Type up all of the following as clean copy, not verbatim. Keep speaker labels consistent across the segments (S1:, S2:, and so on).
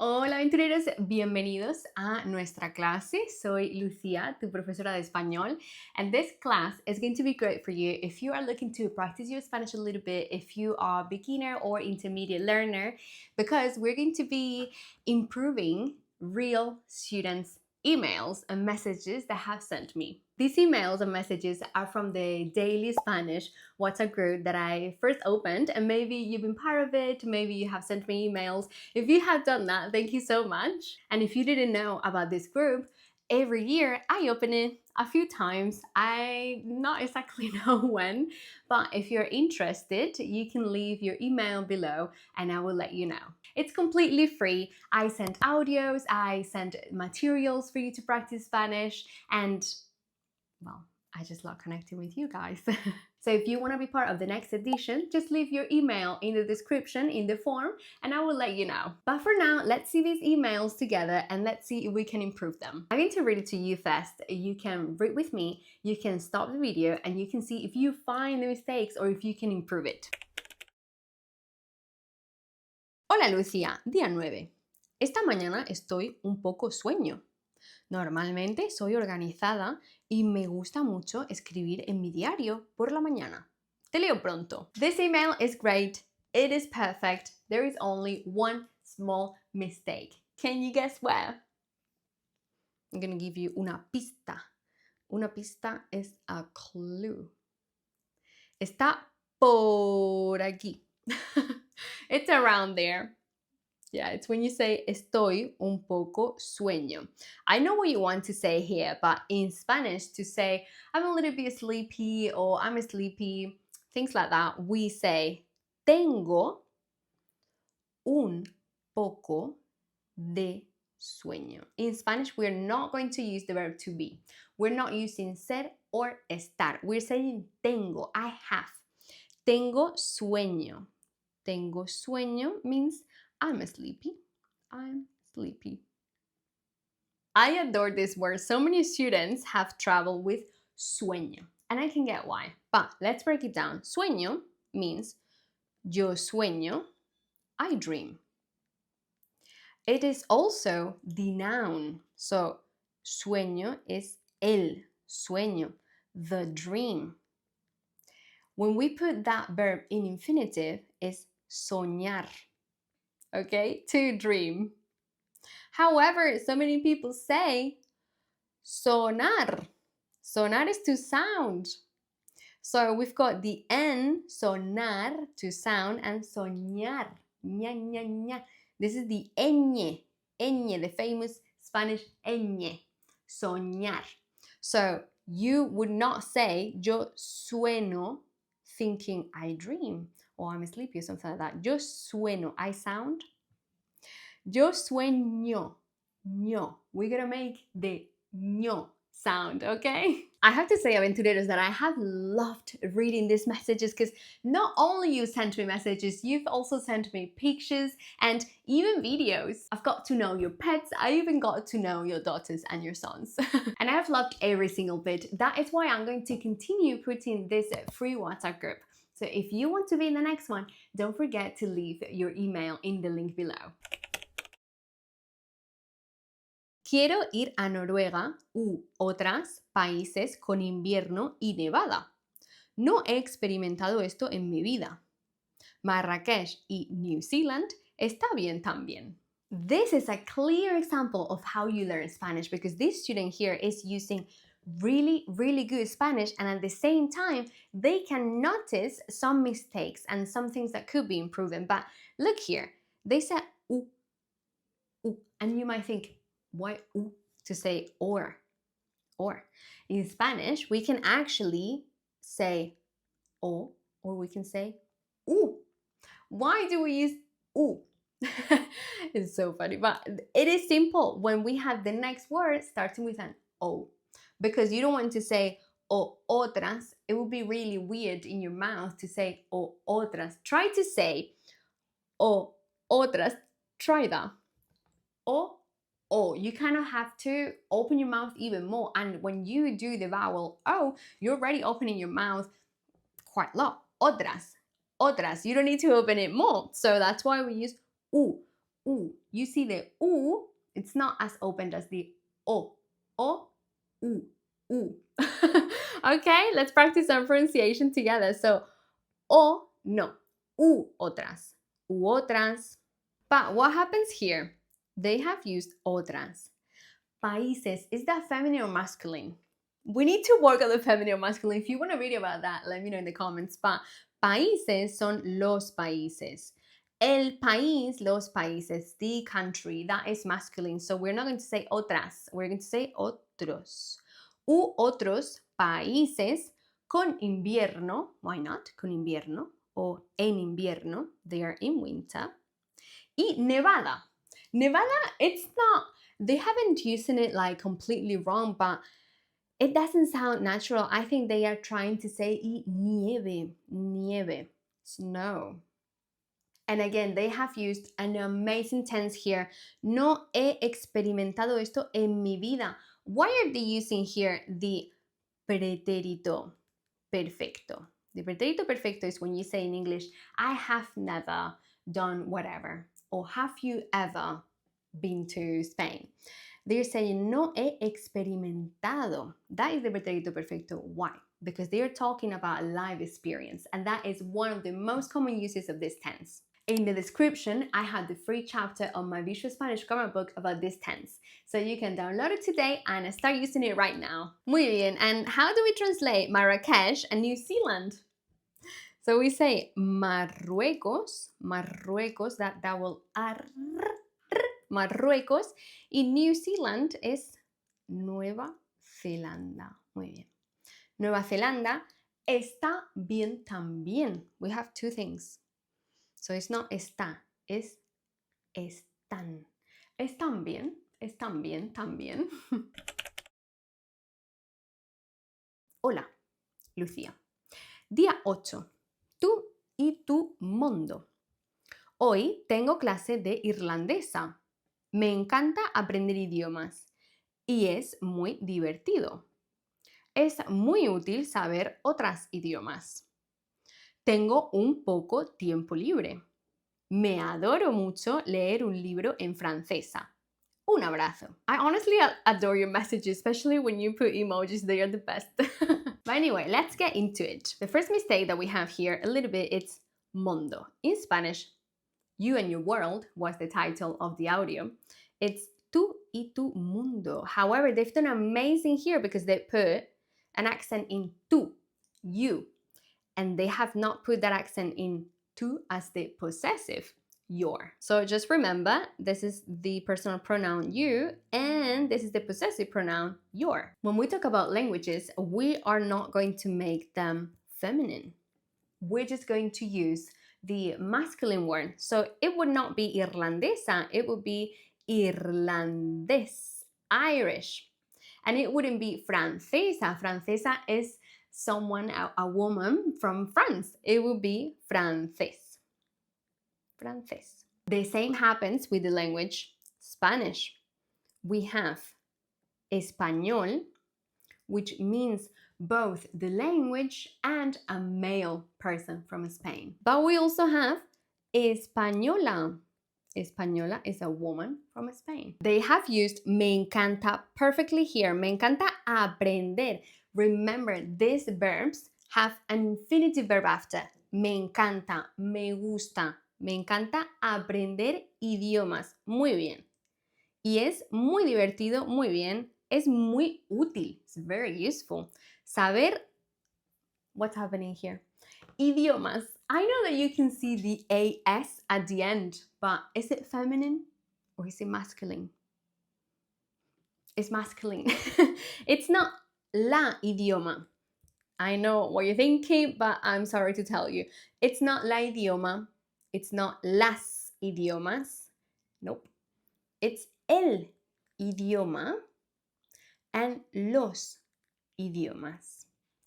S1: Hola aventureros, bienvenidos a nuestra clase. Soy Lucía, tu profesora de español, and this class is going to be great for you if you are looking to practice your Spanish a little bit, if you are a beginner or intermediate learner, because we're going to be improving real students' emails and messages that have sent me. These emails and messages are from the Daily Spanish WhatsApp group that I first opened, and maybe you've been part of it, maybe you have sent me emails. If you have done that, thank you so much. And if you didn't know about this group, every year I open it a few times. I not exactly know when, but if you're interested, you can leave your email below and I will let you know. It's completely free. I send audios, I send materials for you to practice Spanish, and well, I just love connecting with you guys. So if you want to be part of the next edition, just leave your email in the description in the form and I will let you know. But for now, let's see these emails together and let's see if we can improve them. I'm going to read it to you first. You can read with me, you can stop the video and you can see if you find the mistakes or if you can improve it. Hola Lucía, día 9. Esta mañana estoy un poco sueño. Normalmente soy organizada y me gusta mucho escribir en mi diario por la mañana. Te leo pronto. This email is great. It is perfect. There is only one small mistake. Can you guess where? I'm going to give you una pista. Una pista es a clue. Está por aquí. It's around there. Yeah, it's when you say estoy un poco sueño. I know what you want to say here, but in Spanish, to say I'm a little bit sleepy or I'm sleepy, things like that, we say tengo un poco de sueño. In Spanish, we're not going to use the verb to be. We're not using ser or estar. We're saying tengo, I have. Tengo sueño. Tengo sueño means I'm sleepy. I'm sleepy. I adore this word. So many students have trouble with sueño, and I can get why. But let's break it down. Sueño means yo sueño, I dream. It is also the noun. So sueño is el sueño, the dream. When we put that verb in infinitive, it's soñar. Okay, to dream. However, so many people say sonar. Sonar is to sound. So we've got the N, sonar, to sound, and soñar, ña, ña, ña. This is the ñ, the famous Spanish ñ, soñar. So you would not say yo sueno thinking I dream or I'm sleepy or something like that. Yo sueno, I sound. Yo sueño, ño. We're gonna make the ño sound, okay? I have to say, aventureros, that I have loved reading these messages because not only you sent me messages, you've also sent me pictures and even videos. I've got to know your pets. I even got to know your daughters and your sons. And I have loved every single bit. That is why I'm going to continue putting this free WhatsApp group. So if you want to be in the next one, don't forget to leave your email in the link below. Quiero ir a Noruega u otros países con invierno y nevada. No he experimentado esto en mi vida. Marrakech y New Zealand está bien también. This is a clear example of how you learn Spanish because this student here is using really, really good Spanish, and at the same time, they can notice some mistakes and some things that could be improved. But look here, they said u, and you might think, why u to say or? In Spanish, we can actually say o or we can say u. Why do we use u? It's so funny, but it is simple when we have the next word starting with an o, because you don't want to say o otras. It would be really weird in your mouth to say o otras. Try to say o otras. Try that. O. You kind of have to open your mouth even more. And when you do the vowel O, you're already opening your mouth quite a lot. Otras. You don't need to open it more. So that's why we use u. you see the U, it's not as open as the O. O, U, U. Okay, let's practice our pronunciation together. So, O, no. U, otras. U, otras. But what happens here? They have used otras. Países, is that feminine or masculine? We need to work on the feminine or masculine. If you want to read about that, let me know in the comments. But países son los países. El país, los países, the country, that is masculine. So we're not going to say otras, we're going to say otros. U otros países con invierno, why not? Con invierno, o en invierno, they are in winter. Y Nevada. Nevada, it's not, they haven't used it like completely wrong, but it doesn't sound natural. I think they are trying to say y nieve, nieve, snow. And again, they have used an amazing tense here. No he experimentado esto en mi vida. Why are they using here the pretérito perfecto? The pretérito perfecto is when you say in English, I have never done whatever, or have you ever been to Spain? They're saying no he experimentado. That is the pretérito perfecto. Why? Because they are talking about a live experience, and that is one of the most common uses of this tense. In the description, I have the free chapter on my Visual Spanish Grammar book about this tense. So you can download it today and start using it right now. Muy bien. And how do we translate Marrakesh and New Zealand? So we say Marruecos, Marruecos, that will ar, Marruecos, y New Zealand es Nueva Zelanda. Muy bien. Nueva Zelanda está bien también. We have two things. So it's not está, es están. Están bien, están bien, también. Hola, Lucía. Día 8. Tú y tu mundo. Hoy tengo clase de irlandesa. Me encanta aprender idiomas y es muy divertido. Es muy útil saber otros idiomas. Tengo un poco tiempo libre. Me adoro mucho leer un libro en francesa. Un abrazo. I honestly adore your messages, especially when you put emojis. They are the best. But anyway, let's get into it. The first mistake that we have here a little bit, it's mundo. In Spanish, You and Your World was the title of the audio. It's tú y tu mundo. However, they've done amazing here because they put an accent in tú, you. And they have not put that accent in tú as the possessive, your. So just remember, this is the personal pronoun you, and this is the possessive pronoun your. When we talk about languages, we are not going to make them feminine. We're just going to use the masculine word. So it would not be irlandesa, it would be irlandés, Irish. And it wouldn't be francesa. Francesa is someone, a woman from France. It would be francés. Francés. The same happens with the language Spanish. We have español, which means both the language and a male person from Spain. But we also have española. Española is a woman from Spain. They have used me encanta perfectly here. Me encanta aprender. Remember, these verbs have an infinitive verb after. Me encanta, me gusta. Me encanta aprender idiomas. Muy bien. Y es muy divertido, muy bien. Es muy útil. It's very useful. Saber what's happening here. Idiomas. I know that you can see the AS at the end, but is it feminine or is it masculine? It's masculine. It's not la idioma. I know what you're thinking, but I'm sorry to tell you. It's not la idioma. It's not las idiomas. Nope. It's el idioma and los idiomas.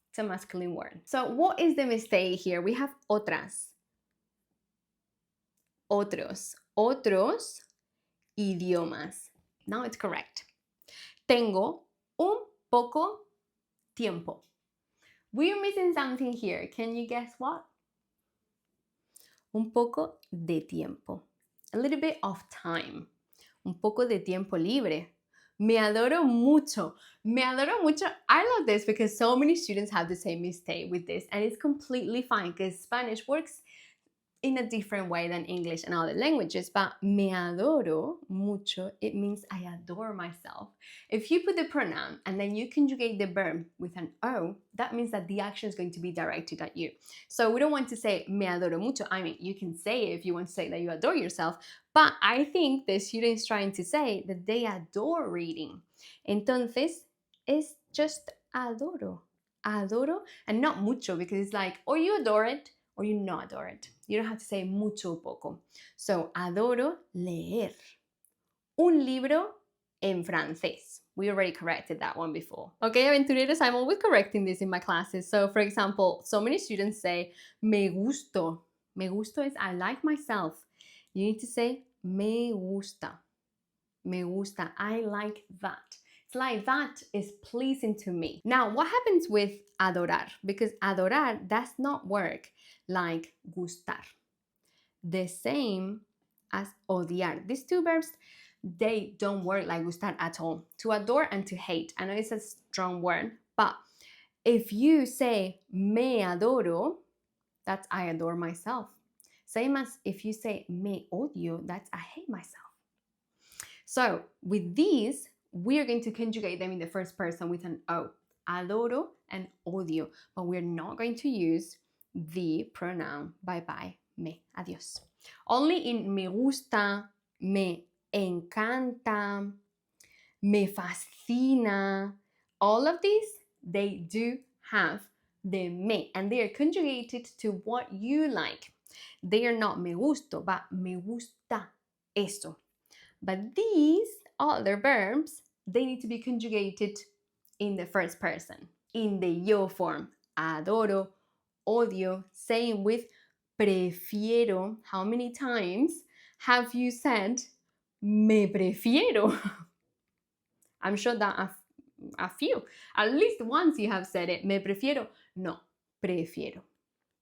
S1: It's a masculine word. So what is the mistake here? We have otras. Otros. Otros idiomas. Now it's correct. Tengo un poco tiempo. We're missing something here. Can you guess what? Un poco de tiempo. A little bit of time. un poco de tiempo libre. Me adoro mucho. Me adoro mucho. I love this because so many students have the same mistake with this, and it's completely fine because Spanish works in a different way than English and other languages, but me adoro mucho, it means I adore myself. If you put the pronoun and then you conjugate the verb with an O, that means that the action is going to be directed at you. So we don't want to say me adoro mucho. I mean, you can say it if you want to say that you adore yourself, but I think the student is trying to say that they adore reading. Entonces, es just adoro. Adoro, and not mucho, because it's like, or you adore it, or you not adore it. You don't have to say mucho o poco. So, adoro leer un libro en francés. We already corrected that one before. Okay, aventureros, I'm always correcting this in my classes. So, for example, so many students say, me gusto. Me gusto is I like myself. You need to say, me gusta. Me gusta. I like that. It's like that is pleasing to me. Now, what happens with adorar? Because adorar does not work like gustar. The same as odiar. These two verbs, they don't work like gustar at all. To adore and to hate. I know it's a strong word, but if you say me adoro, that's I adore myself. Same as if you say me odio, that's I hate myself. So with these, we are going to conjugate them in the first person with an O. Adoro and odio. But we're not going to use the pronoun bye-bye, me, adios. Only in me gusta, me encanta, me fascina. All of these, they do have the me, and they are conjugated to what you like. They are not me gusto, but me gusta eso. But these other verbs, they need to be conjugated in the first person, in the yo form. Adoro, odio. Same with prefiero. How many times have you said me prefiero? I'm sure that a few. At least once you have said it. Me prefiero. No, prefiero.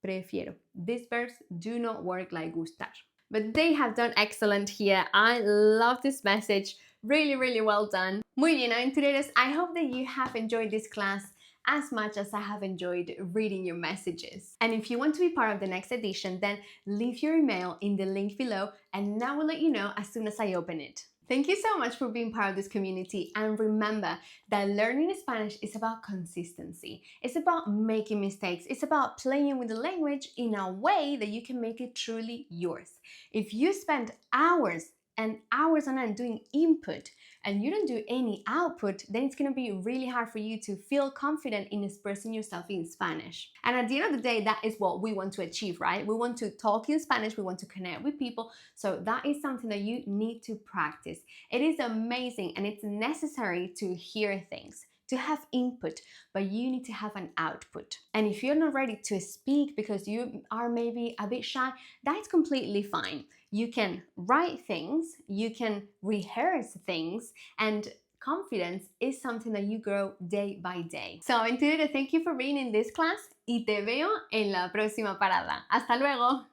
S1: Prefiero. These verbs do not work like gustar. But they have done excellent here. I love this message. Really, really well done. Muy bien, aventureros. I hope that you have enjoyed this class as much as I have enjoyed reading your messages. And if you want to be part of the next edition, then leave your email in the link below, and I will let you know as soon as I open it. Thank you so much for being part of this community, and remember that learning Spanish is about consistency. It's about making mistakes. It's about playing with the language in a way that you can make it truly yours. If you spend hours and hours on end doing input and you don't do any output, then it's going to be really hard for you to feel confident in expressing yourself in Spanish. And at the end of the day, that is what we want to achieve, right? We want to talk in Spanish, we want to connect with people. So that is something that you need to practice. It is amazing and it's necessary to hear things, to have input, but you need to have an output. And if you're not ready to speak because you are maybe a bit shy, that's completely fine. You can write things, you can rehearse things, and confidence is something that you grow day by day. So, aventurero, thank you for being in this class y te veo en la próxima parada. ¡Hasta luego!